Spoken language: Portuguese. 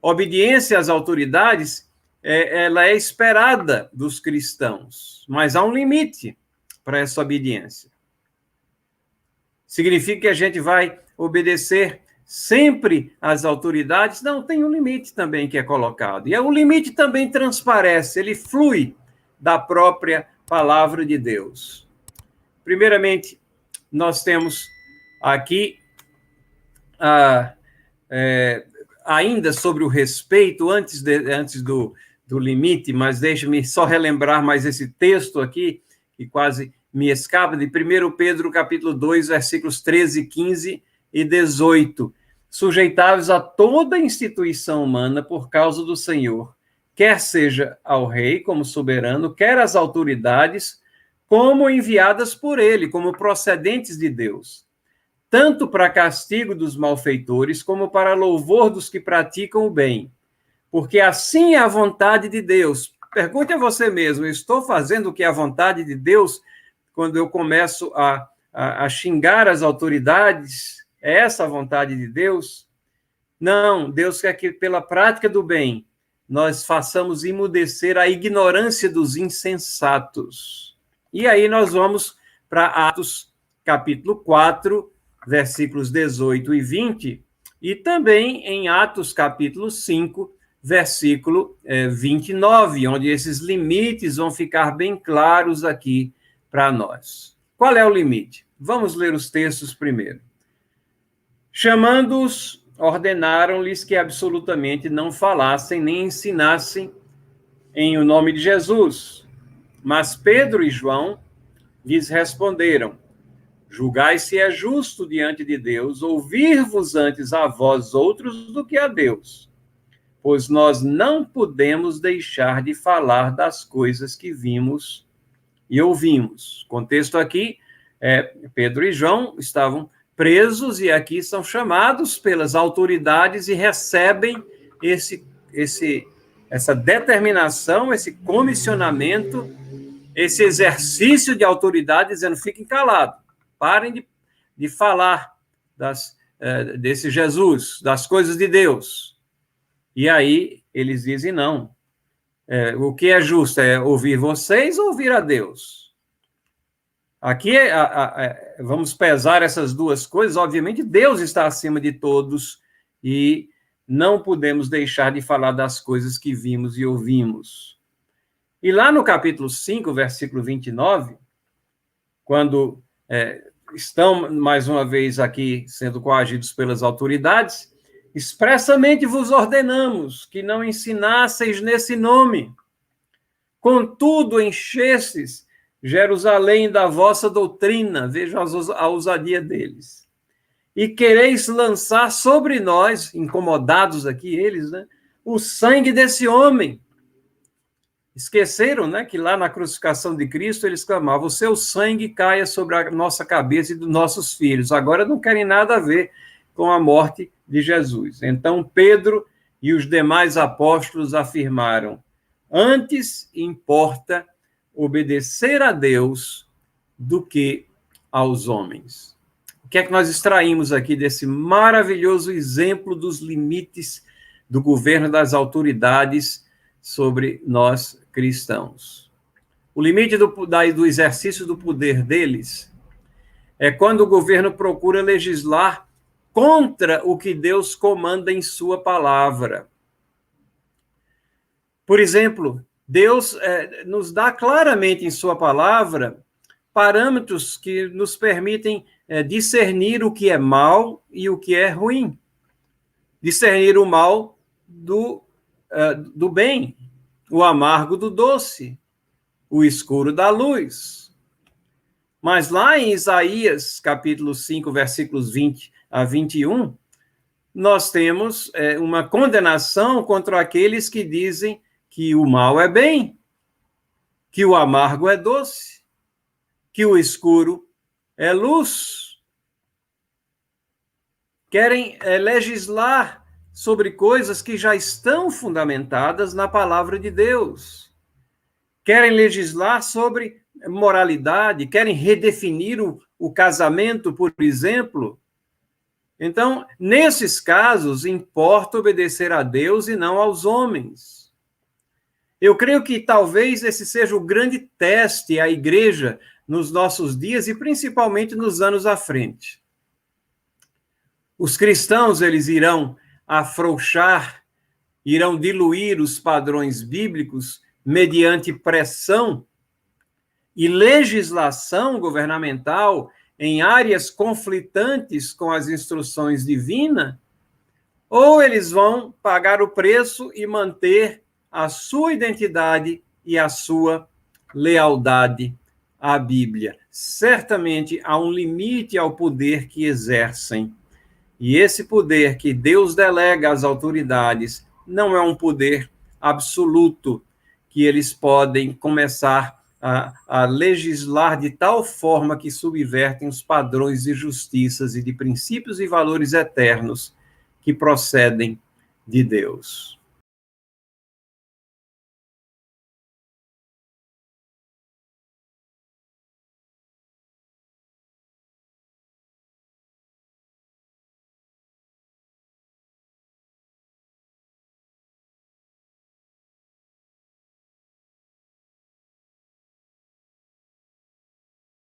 obediência às autoridades, ela é esperada dos cristãos, mas há um limite para essa obediência. Significa que a gente vai obedecer sempre às autoridades? Não, tem um limite também que é colocado. E o limite também transparece, ele flui da própria palavra de Deus. Primeiramente, nós temos aqui ainda sobre o respeito, antes do limite, mas deixe-me só relembrar mais esse texto aqui, que quase me escapa, de 1 Pedro, capítulo 2, versículos 13, 15 e 18. Sujeitáveis a toda instituição humana por causa do Senhor, quer seja ao rei como soberano, quer às autoridades, como enviadas por ele, como procedentes de Deus, tanto para castigo dos malfeitores, como para louvor dos que praticam o bem. Porque assim é a vontade de Deus. Pergunte a você mesmo, eu estou fazendo o que é a vontade de Deus quando eu começo a xingar as autoridades? É essa a vontade de Deus? Não, Deus quer que pela prática do bem nós façamos emudecer a ignorância dos insensatos. E aí nós vamos para Atos capítulo 4, versículos 18 e 20, e também em Atos capítulo 5, versículo 29, onde esses limites vão ficar bem claros aqui para nós. Qual é o limite? Vamos ler os textos primeiro. Chamando-os, ordenaram-lhes que absolutamente não falassem nem ensinassem em o nome de Jesus. Mas Pedro e João lhes responderam: julgai se é justo diante de Deus ouvir-vos antes a vós outros do que a Deus, pois nós não podemos deixar de falar das coisas que vimos e ouvimos. Contexto aqui, Pedro e João estavam presos e aqui são chamados pelas autoridades e recebem essa determinação, esse comissionamento, esse exercício de autoridade, dizendo: fiquem calados, parem de falar desse Jesus, das coisas de Deus. E aí eles dizem: não, o que é justo é ouvir vocês ou ouvir a Deus? Aqui vamos pesar essas duas coisas. Obviamente, Deus está acima de todos e não podemos deixar de falar das coisas que vimos e ouvimos. E lá no capítulo 5, versículo 29, quando estão, mais uma vez, aqui sendo coagidos pelas autoridades, expressamente vos ordenamos que não ensinasseis nesse nome. Contudo, enchestes Jerusalém da vossa doutrina, vejam a ousadia deles, e quereis lançar sobre nós, incomodados aqui eles, né, o sangue desse homem. Esqueceram, né, que lá na crucificação de Cristo eles clamavam: o seu sangue caia sobre a nossa cabeça e dos nossos filhos. Agora não querem nada a ver com a morte de Jesus. Então Pedro e os demais apóstolos afirmaram: antes importa obedecer a Deus do que aos homens. O que é que nós extraímos aqui desse maravilhoso exemplo dos limites do governo das autoridades sobre nós cristãos? O limite do exercício do poder deles é quando o governo procura legislar contra o que Deus comanda em sua palavra. Por exemplo, Deus nos dá claramente em sua palavra parâmetros que nos permitem discernir o que é mal e o que é ruim. Discernir o mal do bem, o amargo do doce, o escuro da luz. Mas lá em Isaías, capítulo 5, versículos 20 a 21, nós temos uma condenação contra aqueles que dizem que o mal é bem, que o amargo é doce, que o escuro é luz. Querem legislar sobre coisas que já estão fundamentadas na palavra de Deus. Querem legislar sobre moralidade, querem redefinir o casamento, por exemplo, Então, nesses casos, importa obedecer a Deus e não aos homens. Eu creio que talvez esse seja o grande teste à igreja nos nossos dias e principalmente nos anos à frente. Os cristãos, eles irão afrouxar, irão diluir os padrões bíblicos mediante pressão e legislação governamental em áreas conflitantes com as instruções divinas, ou eles vão pagar o preço e manter a sua identidade e a sua lealdade à Bíblia. Certamente há um limite ao poder que exercem. E esse poder que Deus delega às autoridades não é um poder absoluto, que eles podem começar a legislar de tal forma que subvertem os padrões de justiças e de princípios e valores eternos que procedem de Deus.